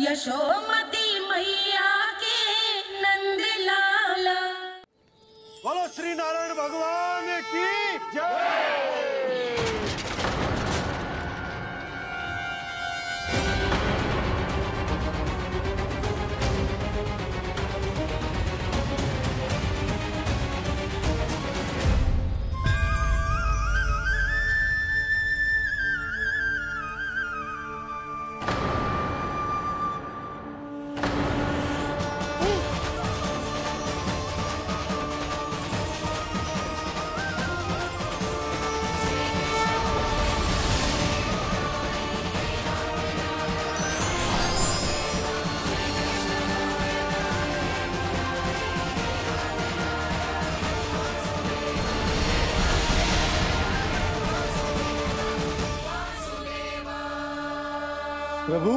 यशोमती मैया के नंद लाला। बोलो श्री नारायण भगवान की जय। प्रभु,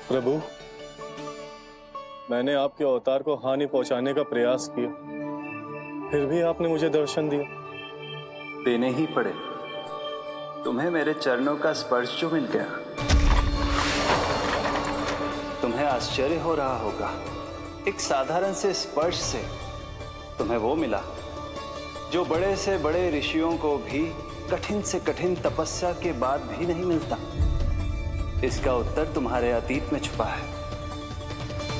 प्रभु, मैंने आपके अवतार को हानि पहुंचाने का प्रयास किया, फिर भी आपने मुझे दर्शन दिया। देने ही पड़े। तुम्हें मेरे चरणों का स्पर्श जो मिल गया, तुम्हें आश्चर्य हो रहा होगा। एक साधारण से स्पर्श से तुम्हें वो मिला जो बड़े से बड़े ऋषियों को भी कठिन से कठिन तपस्या के बाद भी नहीं मिलता। इसका उत्तर तुम्हारे अतीत में छुपा है।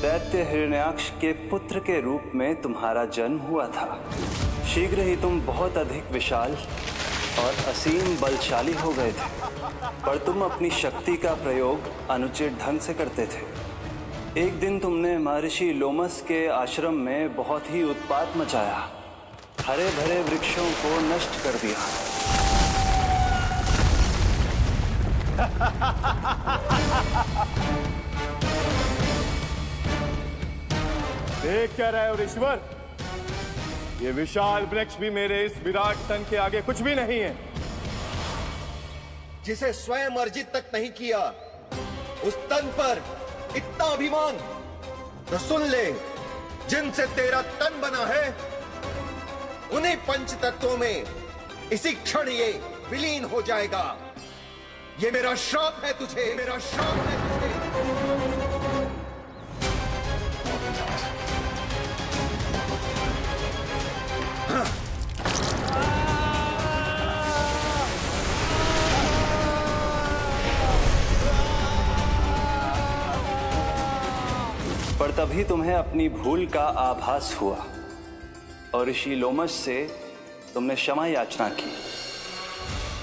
दैत्य हिरण्याक्ष के पुत्र के रूप में तुम्हारा जन्म हुआ था। शीघ्र ही तुम बहुत अधिक विशाल और असीम बलशाली हो गए थे, पर तुम अपनी शक्ति का प्रयोग अनुचित ढंग से करते थे। एक दिन तुमने महर्षि लोमस के आश्रम में बहुत ही उत्पात मचाया, हरे भरे वृक्षों को नष्ट कर दिया। देख क्या रहे हो ऋषिवर? ये विशाल वृक्ष भी मेरे इस विराट तन के आगे कुछ भी नहीं है। जिसे स्वयं अर्जित तक नहीं किया, उस तन पर इतना अभिमान। तो सुन ले, जिनसे तेरा तन बना है, उन्हीं पंच तत्वों में इसी क्षण ये विलीन हो जाएगा। ये मेरा श्राप है तुझे, मेरा श्राप है तुझे। पर तभी तुम्हें अपनी भूल का आभास हुआ और ऋषि लोमस से तुमने क्षमा याचना की।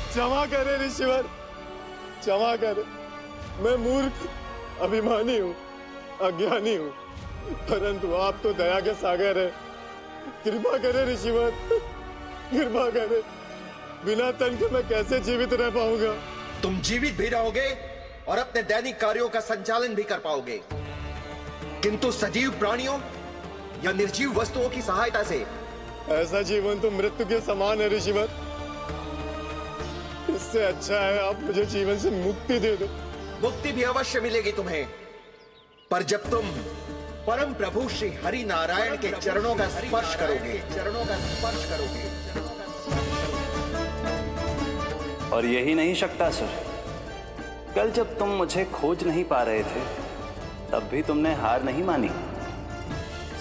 क्षमा करे ऋषिवर, क्षमा करे। मैं मूर्ख, अभिमानी हूँ, अज्ञानी हूँ, परंतु आप तो दया के सागर है। कृपा करे ऋषिवर, कृपा करे। बिना तन के मैं कैसे जीवित रह पाऊंगा? तुम जीवित भी रहोगे और अपने दैनिक कार्यों का संचालन भी कर पाओगे, किंतु सजीव प्राणियों या निर्जीव वस्तुओं की सहायता से। ऐसा जीवन तो मृत्यु के समान है ऋषिवर। इससे अच्छा है आप मुझे जीवन से मुक्ति दे दो। मुक्ति भी अवश्य मिलेगी तुम्हें, पर जब तुम परम प्रभु श्री हरि नारायण के चरणों का स्पर्श करोगे, चरणों का स्पर्श करोगे। और यही नहीं शक्तासुर, कल जब तुम मुझे खोज नहीं पा रहे थे, तब भी तुमने हार नहीं मानी।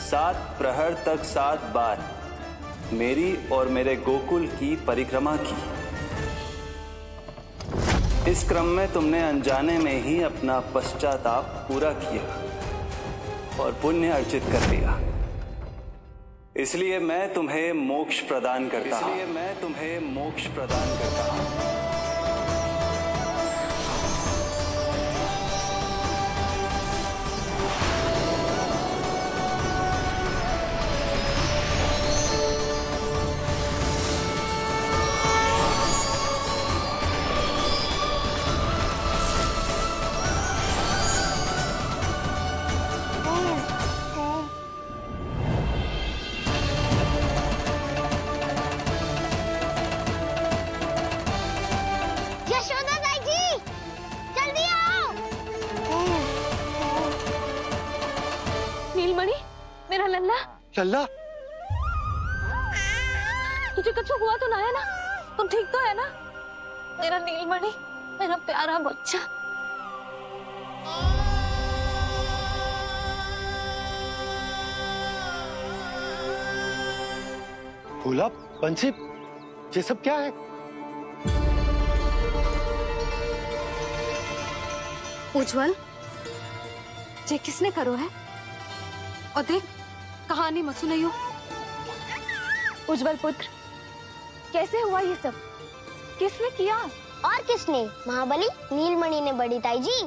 7 प्रहर तक 7 बार मेरी और मेरे गोकुल की परिक्रमा की। इस क्रम में तुमने अनजाने में ही अपना पश्चाताप पूरा किया और पुण्य अर्जित कर लिया। इसलिए मैं तुम्हें मोक्ष प्रदान करता हूं। इसलिए मैं तुम्हें मोक्ष प्रदान करता हूं। लल्ला, तुझे कुछ हुआ तो ना है ना? तुम ठीक तो है ना? मेरा नीलमणि, मेरा प्यारा बच्चा। भोला, बंसी, ये सब क्या है? उज्जवल, ये किसने करो है? और देख, कहानी मत सुनाइयो। उज्जवल पुत्र, कैसे हुआ ये सब? किसने किया? और किसने? महाबली नीलमणि ने, बड़ी ताई जी।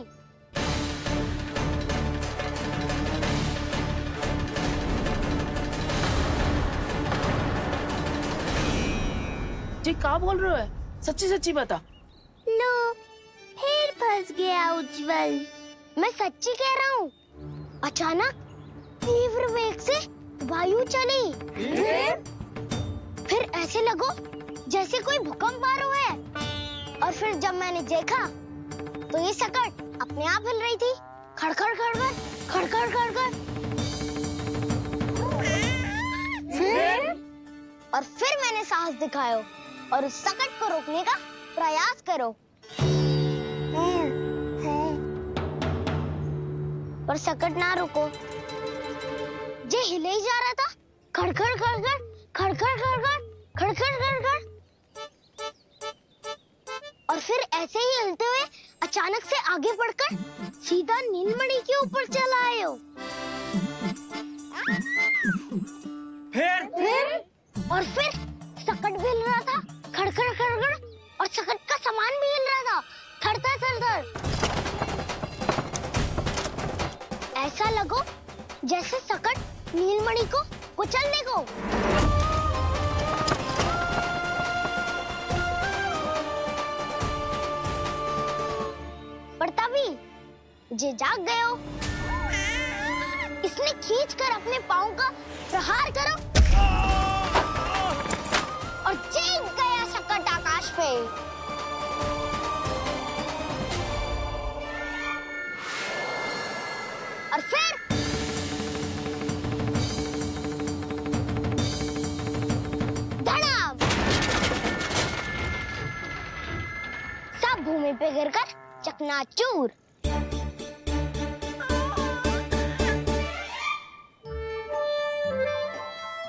जी क्या बोल रहे हो? सच्ची सच्ची बता। लो, फिर फंस गया उज्जवल। मैं सच्ची कह रहा हूँ। अचानक तीव्र वेग से वायु चली। फिर ऐसे लगो जैसे कोई भूकंप आ रहा है। और फिर जब मैंने देखा तो ये सकट अपने आप हिल रही थी, खड़खड़ खड़खड़ खड़खड़ खड़खड़। फिर मैंने साहस दिखाया और उस सकट को रोकने का प्रयास करो, पर सकट ना रुको। जे हिले ही जा रहा था, खड़खड़ खड़खड़ खड़खड़ खड़खड़ खड़खड़ खड़खड़। और फिर ऐसे ही हिलते हुए अचानक से आगे बढ़कर सीधा नीलमणि के ऊपर चला आए हो। फिर सकट भी हिल रहा था, खड़खड़ खड़खड़, और सकट का सामान भी हिल रहा था, थरथर थरथर। ऐसा लगो जैसे सकट नीलमणि को कुचलने को। पर तभी जे जाग गए हो। इसने खींचकर अपने पांव का प्रहार करो और जीत गया सकट आकाश पे। और फिर धड़ाम, सब भूमि पे गिरकर चकनाचूर।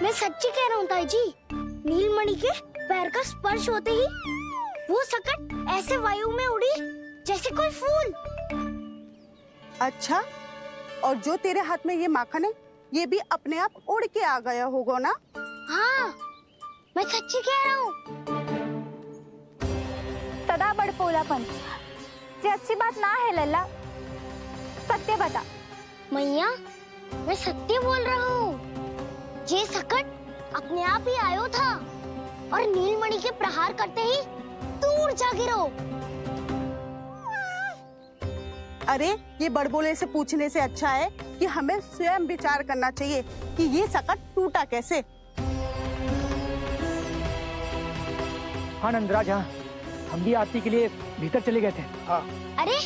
मैं सच्ची कह रहा हूँ ताई जी, नीलमणि के पैर का स्पर्श होते ही वो सकट ऐसे वायु में उड़ी जैसे कोई फूल। अच्छा, और जो तेरे हाथ में ये माखन है, ये भी अपने आप उड़ के आ गया होगा ना? हाँ, मैं सच्ची कह रहा हूँ। सदा बड़पोलापन, ये अच्छी बात ना है लल्ला। सत्य बता। मैया, मैं सत्य बोल रहा हूँ। ये सकट अपने आप ही आयो था और नीलमणि के प्रहार करते ही दूर जा गिरो। अरे, ये बड़बोले से पूछने से अच्छा है कि हमें स्वयं विचार करना चाहिए कि ये सकट टूटा कैसे। हाँ नंदराज, हाँ, हम भी आरती के लिए भीतर चले गए थे। हाँ। अरे,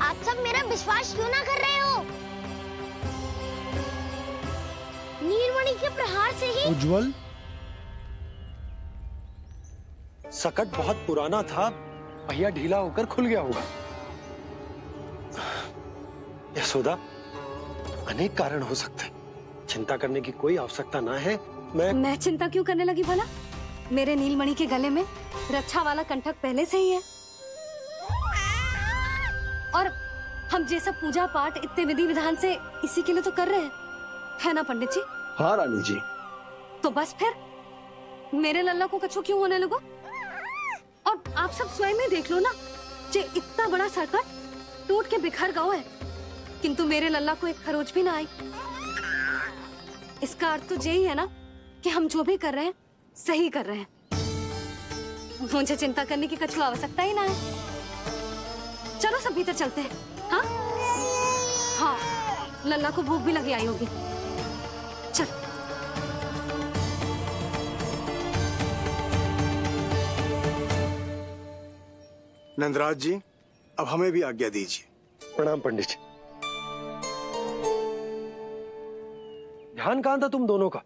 आप सब मेरा विश्वास क्यों ना कर रहे हो? नीलमणि के प्रहार से ही। उज्जवल, सकट बहुत पुराना था, पहिया ढीला होकर खुल गया होगा। यशोदा, अनेक कारण हो सकते हैं, चिंता करने की कोई आवश्यकता ना है। मैं चिंता क्यों करने लगी भला? मेरे नीलमणि के गले में रक्षा वाला कंठक पहले से ही है। और हम जैसा पूजा पाठ इतने विधि विधान से इसी के लिए तो कर रहे हैं, है ना पंडित जी? हाँ रानी जी। तो बस फिर मेरे लल्ला को कछु क्यों होने लगो? और आप सब स्वयं ही देख लो ना, जे इतना बड़ा सकट टूट के बिखर गया है, किंतु मेरे लल्ला को एक खरोच भी ना आई। इसका अर्थ तो यही है ना कि हम जो भी कर रहे हैं सही कर रहे हैं। मुझे चिंता करने की कछु आवश्यकता ही ना है। चलो सब भीतर चलते हैं। हाँ हाँ, लल्ला को भूख भी लगी आई होगी। चल। नंदराज जी, अब हमें भी आज्ञा दीजिए। प्रणाम पंडित जी। ध्यान कहाँ था तुम दोनों का?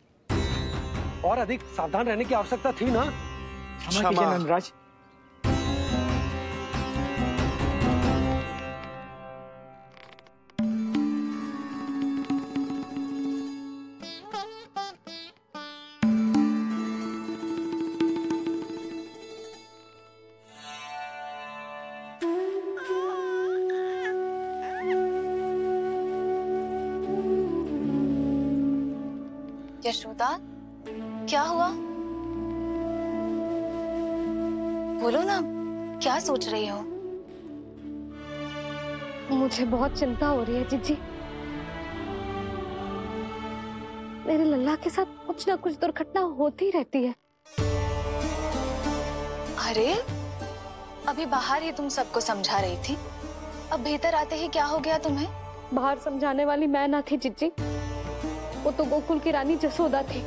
और अधिक सावधान रहने की आवश्यकता थी ना? क्षमा कीजिए नंदराज। यशोदा, क्या हुआ? बोलो ना, क्या सोच रही हो? मुझे बहुत चिंता हो रही है जीजी। मेरे लल्ला के साथ कुछ ना कुछ दुर्घटना होती रहती है। अरे, अभी बाहर ही तुम सबको समझा रही थी, अब भीतर आते ही क्या हो गया तुम्हें? बाहर समझाने वाली मैं ना थी जिज्जी, वो तो गोकुल की रानी जसोदा थी।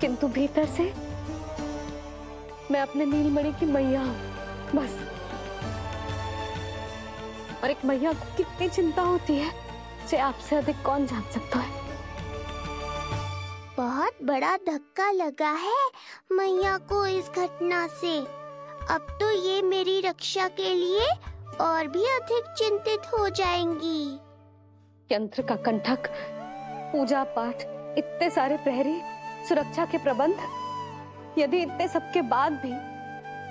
किंतु भीतर से मैं अपने नीलमणि की मैया हूँ, बस। और एक मैया को कितनी चिंता होती है, इसे आपसे अधिक कौन जान सकता है। बहुत बड़ा धक्का लगा है मैया को इस घटना से। अब तो ये मेरी रक्षा के लिए और भी अधिक चिंतित हो जाएंगी। यंत्र का कंठक, पूजा पाठ, इतने सारे प्रहरी, सुरक्षा के प्रबंध, यदि इतने सबके बाद भी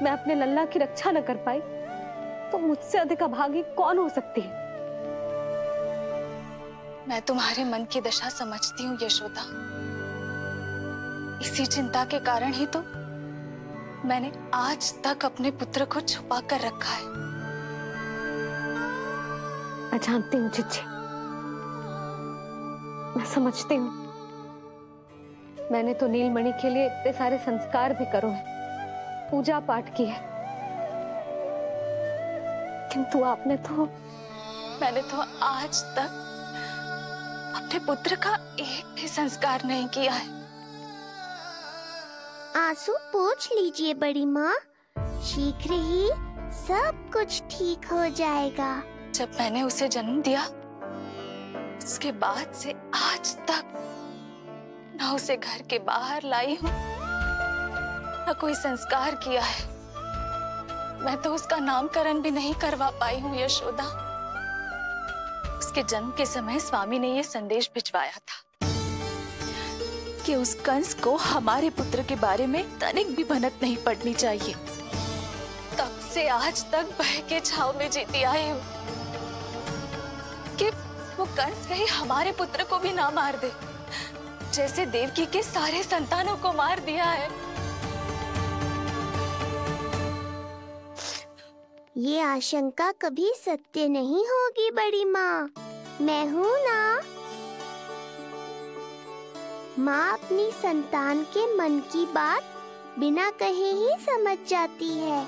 मैं अपने लल्ला की रक्षा न कर पाई तो मुझसे अधिक अभागी कौन हो सकती है। मैं तुम्हारे मन की दशा समझती हूँ यशोदा। इसी चिंता के कारण ही तो मैंने आज तक अपने पुत्र को छुपा कर रखा है। मैं जानती हूँ जिज्जी, मैं समझती हूँ। मैंने तो नीलमणि के लिए इतने सारे संस्कार भी करो है, पूजा पाठ की है, किंतु मैंने तो आज तक अपने पुत्र का एक भी संस्कार नहीं किया है। आंसू पोंछ लीजिए बड़ी माँ, शीघ्र ही सब कुछ ठीक हो जाएगा। जब मैंने उसे जन्म दिया, उसके बाद से आज तक ना उसे घर के बाहर लाई हूँ, ना कोई संस्कार किया है। मैं तो उसका नामकरण भी नहीं करवा पाई हूँ यशोदा। उसके जन्म के समय स्वामी ने ये संदेश भिजवाया था कि उस कंस को हमारे पुत्र के बारे में तनिक भी भनक नहीं पड़नी चाहिए। तब से आज तक भय के छाव में जीती आई हूँ कि वो कंस कहीं हमारे पुत्र को भी ना मार दे, जैसे देवकी के सारे संतानों को मार दिया है। ये आशंका कभी सत्य नहीं होगी बड़ी माँ, मैं हूँ ना। माँ अपनी संतान के मन की बात बिना कहे ही समझ जाती है।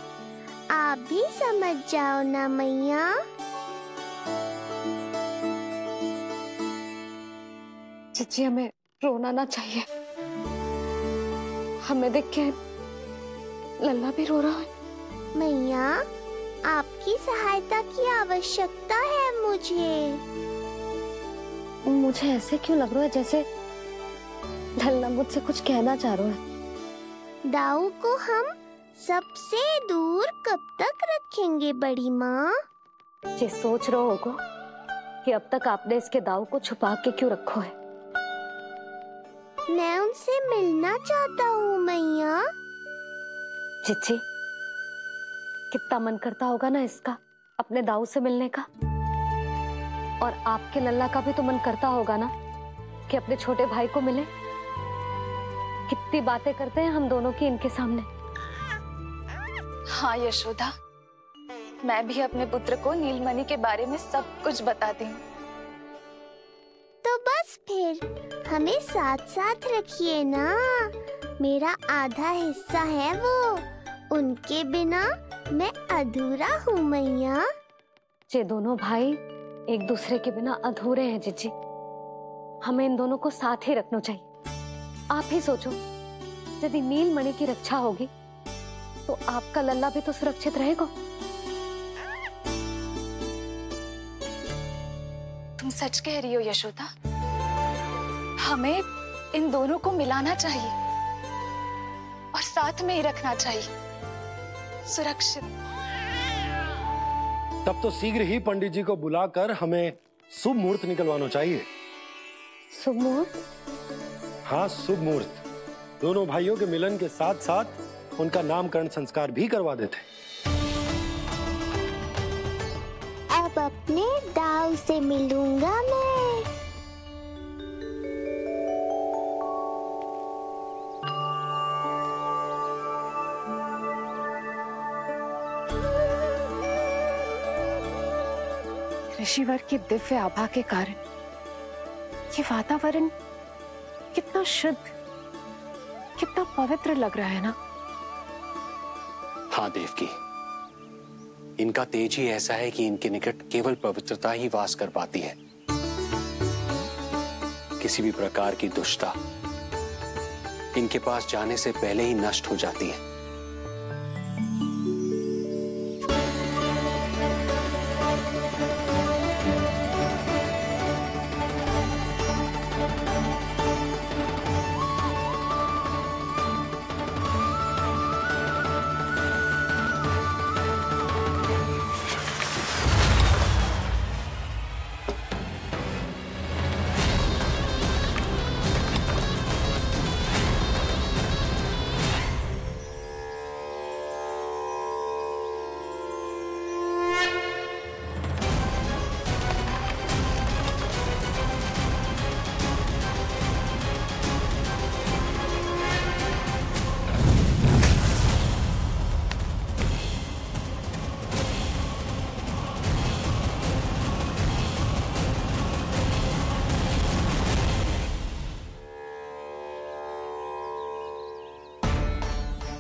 आप भी समझ जाओ ना मैया। जिज्जी, हमें रोना ना चाहिए। हमें देख के लल्ला भी रो रहा है। मैया, आपकी सहायता की आवश्यकता है मुझे ऐसे क्यों लग रहा है जैसे लल्ला मुझसे कुछ कहना चाह रहा है। दाऊ को हम सबसे दूर कब तक रखेंगे बड़ी माँ? ये सोच रहे होगा कि अब तक आपने इसके दाऊ को छुपा के क्यों रखो है। मैं उनसे मिलना चाहता हूँ मैया। जिज्जी, कितना मन करता होगा ना इसका अपने दाऊ से मिलने का। और आपके लल्ला का भी तो मन करता होगा ना कि अपने छोटे भाई को मिले। कितनी बातें करते हैं हम दोनों की इनके सामने। हाँ यशोदा, मैं भी अपने पुत्र को नीलमणि के बारे में सब कुछ बताती हूँ। तो बस फिर हमें साथ साथ रखिए ना। मेरा आधा हिस्सा है वो, उनके बिना मैं अधूरा हूँ मैया। ये दोनों भाई एक दूसरे के बिना अधूरे हैं जिज्जी। हमें इन दोनों को साथ ही रखना चाहिए। आप ही सोचो, यदि नीलमणि की रक्षा होगी तो आपका लल्ला भी तो सुरक्षित रहेगा। तुम सच कह रही हो यशोदा। हमें इन दोनों को मिलाना चाहिए और साथ में ही रखना चाहिए, सुरक्षित। तब तो शीघ्र ही पंडित जी को बुलाकर हमें शुभ मुहूर्त निकलवाना चाहिए। शुभ मुहूर्त? हाँ, शुभ मुहूर्त। दोनों भाइयों के मिलन के साथ साथ उनका नामकरण संस्कार भी करवा देते। अब अपने दाऊ से मिलूंगा मैं। ऋषिवर की दिव्य आभा के कारण ये वातावरण कितना शुद्ध, कितना पवित्र लग रहा है ना। हाँ देवकी, इनका तेज ही ऐसा है कि इनके निकट केवल पवित्रता ही वास कर पाती है। किसी भी प्रकार की दुष्टता इनके पास जाने से पहले ही नष्ट हो जाती है।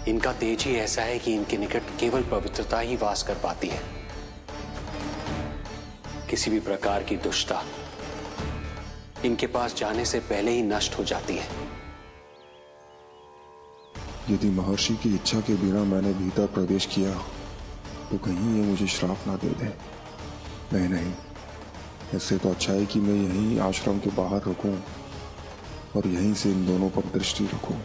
इनका तेज ही ऐसा है कि इनके निकट केवल पवित्रता ही वास कर पाती है। किसी भी प्रकार की दुष्टता इनके पास जाने से पहले ही नष्ट हो जाती है। यदि महर्षि की इच्छा के बिना मैंने भीतर प्रवेश किया तो कहीं ये मुझे श्राप ना दे दे। नहीं, इससे तो अच्छा है कि मैं यहीं आश्रम के बाहर रुकूं और यहीं से इन दोनों पर दृष्टि रखूं।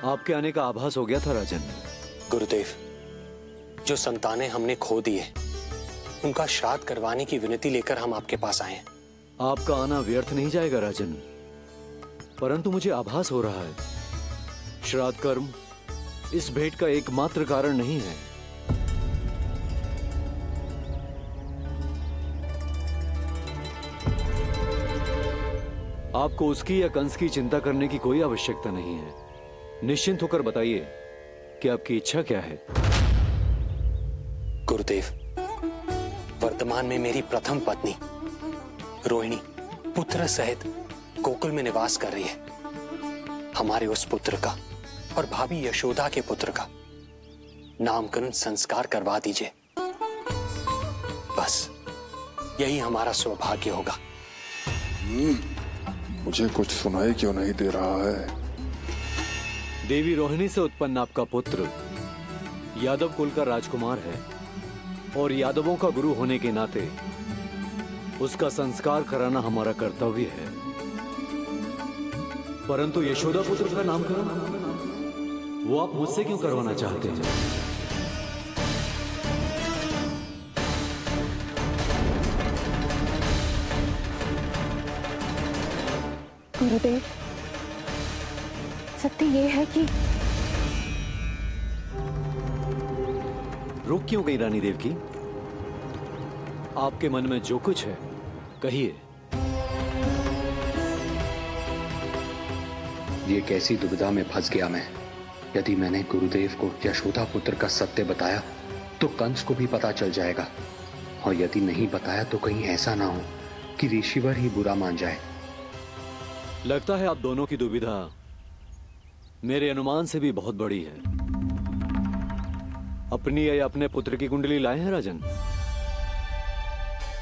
आपके आने का आभास हो गया था राजन। गुरुदेव, जो संतानें हमने खो दी है उनका श्राद्ध करवाने की विनती लेकर हम आपके पास आए हैं। आपका आना व्यर्थ नहीं जाएगा राजन, परंतु मुझे आभास हो रहा है श्राद्ध कर्म इस भेंट का एकमात्र कारण नहीं है। आपको उसकी या कंस की चिंता करने की कोई आवश्यकता नहीं है। निश्चिंत होकर बताइए कि आपकी इच्छा क्या है। गुरुदेव, वर्तमान में मेरी प्रथम पत्नी रोहिणी पुत्र सहित गोकुल में निवास कर रही है। हमारे उस पुत्र का और भाभी यशोदा के पुत्र का नामकरण संस्कार करवा दीजिए। बस यही हमारा सौभाग्य होगा। मुझे कुछ सुनाई क्यों नहीं दे रहा है? देवी रोहिणी से उत्पन्न आपका पुत्र यादव कुल का राजकुमार है और यादवों का गुरु होने के नाते उसका संस्कार कराना हमारा कर्तव्य है। परंतु यशोदा पुत्र का नामकरण वो आप मुझसे क्यों करवाना चाहते हैं? गुरुदेव, सत्य ये है कि रुक क्यों गई रानी देवकी? आपके मन में जो कुछ है कहिए। ये कैसी दुविधा में फंस गया मैं। यदि मैंने गुरुदेव को यशोदा पुत्र का सत्य बताया तो कंस को भी पता चल जाएगा, और यदि नहीं बताया तो कहीं ऐसा ना हो कि ऋषिवर ही बुरा मान जाए। लगता है आप दोनों की दुविधा मेरे अनुमान से भी बहुत बड़ी है। अपनी या अपने पुत्र की कुंडली लाए हैं राजन?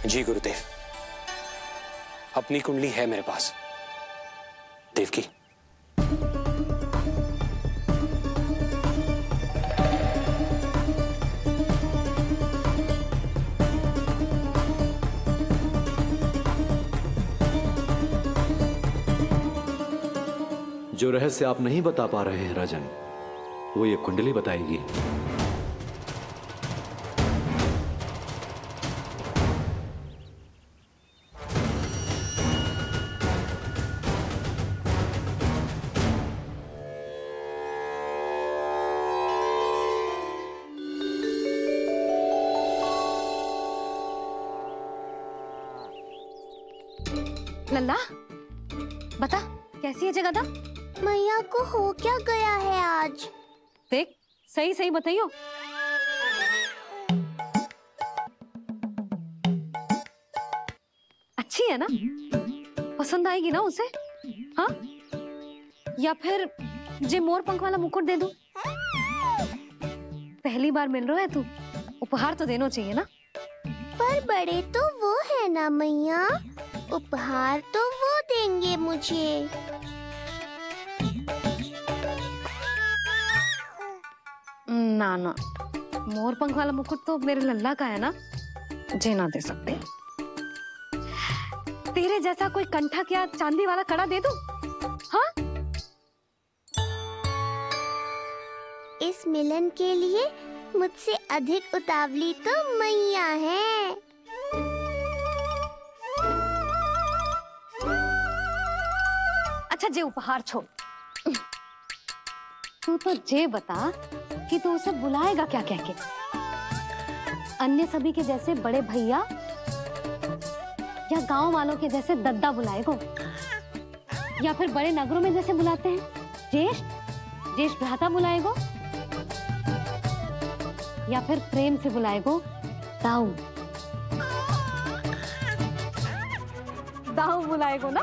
जी गुरुदेव, अपनी कुंडली है मेरे पास। देवकी, जो रहस्य आप नहीं बता पा रहे हैं राजन, वो ये कुंडली बताएगी। लल्ला बता कैसी है जगदा? मैया को हो क्या गया है आज? देख सही सही बताइयो। अच्छी है ना? पसंद आएगी ना उसे? हाँ? या फिर जे मोर पंख वाला मुकुट दे दूं? पहली बार मिल रहा है तू, उपहार तो देना चाहिए ना? पर बड़े तो वो है ना मैया, उपहार तो वो देंगे मुझे। ना ना, मोर पंख वाला मुकुट तो मेरे लल्ला का है ना, जे ना दे सकते। तेरे जैसा कोई कंठक या चांदी वाला कड़ा दे दूं? हाँ? इस मिलन के लिए मुझसे अधिक उतावली तो मैया है। अच्छा जे उपहार छोड़, तू तो जे बता कि तू उसे बुलाएगा क्या कह के? अन्य सभी के जैसे बड़े भैया या गांव वालों के जैसे दद्दा बुलाएगो, या फिर बड़े नगरों में जैसे बुलाते हैं ज्येष्ठ ज्येष्ठ भ्राता बुलाएगो, या फिर प्रेम से बुलाएगो दाऊ दाऊ बुलाएगो ना?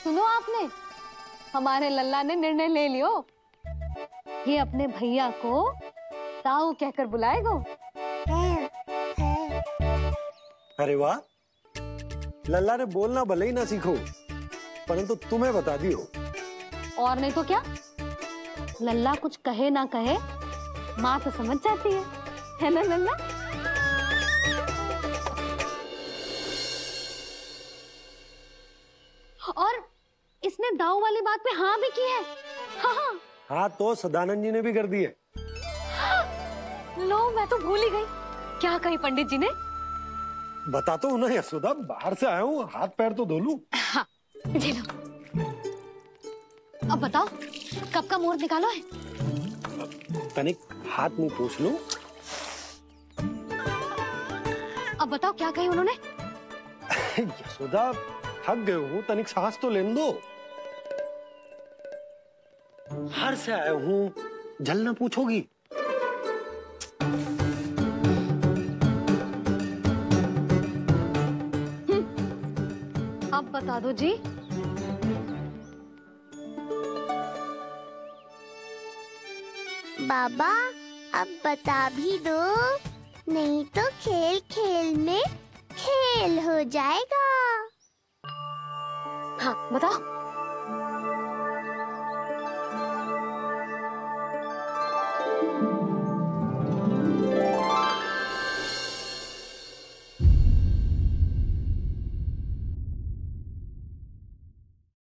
सुनो आपने, हमारे लल्ला ने निर्णय ले लियो, ये अपने भैया को दाऊ कहकर बुलाएगो। अरे वाह, लल्ला ने बोलना भले ही ना सीखो, परंतु तुम्हें बता दियो। और नहीं तो क्या, लल्ला कुछ कहे ना कहे माँ तो समझ जाती है ना लल्ला? और इसने दाऊ वाली बात पे हाँ भी की है। हाँ हाँ तो सदानंद जी ने भी कर दी है। लो मैं तो भूल ही गई, क्या कही पंडित जी ने? बता तो ना यशोदा, बाहर से आया हूँ, हाथ पैर तो धो लूं। हाँ ले लो। अब बताओ कब का मुहूर्त निकालो है? तनिक हाथ मुंह पूछ लूं। अब बताओ क्या कही उन्होंने? यशोदा थक गए हूँ, तनिक सांस तो लेने दो। बाहर से आया हूँ, जलना पूछोगी? अब बता दो जी। बाबा अब बता भी दो, नहीं तो खेल खेल में खेल हो जाएगा। हाँ बताओ।